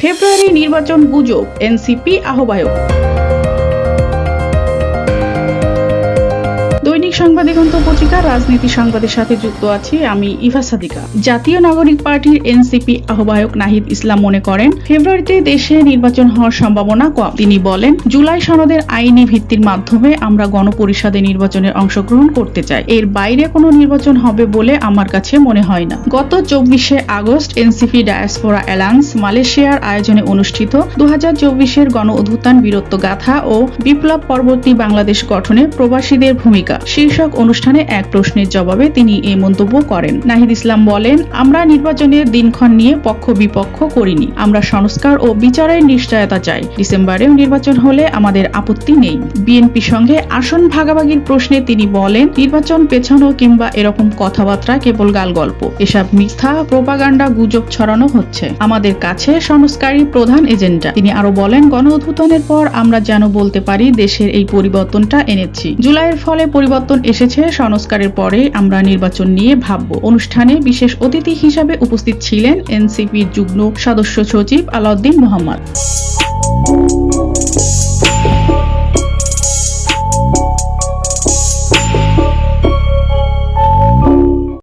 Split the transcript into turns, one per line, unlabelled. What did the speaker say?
ফেব্রুয়ারি নির্বাচন গুজব, এনসিপি আহ্বায়ক। দৈনিক সাংবাদিকন্ত পত্রিকার রাজনীতি সংবাদের সাথে যুক্ত আছি আমি ইভা সাদিকা। জাতীয় নাগরিক পার্টির এনসিপি আহ্বায়ক নাহিদ ইসলাম মনে করেন, ফেব্রুয়ারিতে দেশে নির্বাচন হওয়ার সম্ভাবনা কম। তিনি বলেন, জুলাই সনদের আইনি ভিত্তির মাধ্যমে আমরা গণপরিষদে নির্বাচনে অংশগ্রহণ করতে চাই। এর বাইরে কোনো নির্বাচন হবে বলে আমার কাছে মনে হয় না। গত 24শে আগস্ট এনসিপি ডায়াসপোরা অ্যালায়েন্স মালয়েশিয়ার আয়োজনে অনুষ্ঠিত 2024-এর গণ অভ্যুত্থান বীরত্ব গাথা ও বিপ্লব পরবর্তী বাংলাদেশ গঠনে প্রবাসীদের ভূমিকা শীর্ষক অনুষ্ঠানে এক প্রশ্নের জবাবে তিনি এই মন্তব্য করেন। নাহিদ ইসলাম বলেন, আমরা নির্বাচনের দিনক্ষণ নিয়ে পক্ষ বিপক্ষ করিনি। আমরা সংস্কার ও বিচারের নিশ্চয়তা চাই। ডিসেম্বরেও নির্বাচন হলে আমাদের আপত্তি নেই। বিএনপি সঙ্গে আসন ভাগাভাগির প্রশ্নে তিনি বলেন, নির্বাচন পেছানো কিংবা এরকম কথাবার্তা কেবল গালগল্প। এসব মিথ্যা প্রোপাগান্ডা গুজব ছড়ানো হচ্ছে। আমাদের কাছে সংস্কারই প্রধান এজেন্ডা। তিনি আরো বলেন, গণ অভ্যুত্থানের পর আমরা যেন বলতে পারি দেশের এই পরিবর্তনটা এনেছি। জুলাইয়ের ফলে পরিবর্তন এসেছে, সংস্কারের পরে আমরা নির্বাচন নিয়ে ভাবব। অনুষ্ঠানে বিশেষ অতিথি হিসাবে উপস্থিত ছিলেন এনসিপির যুগ্ম সদস্য সচিব আলাউদ্দিন মোহাম্মদ।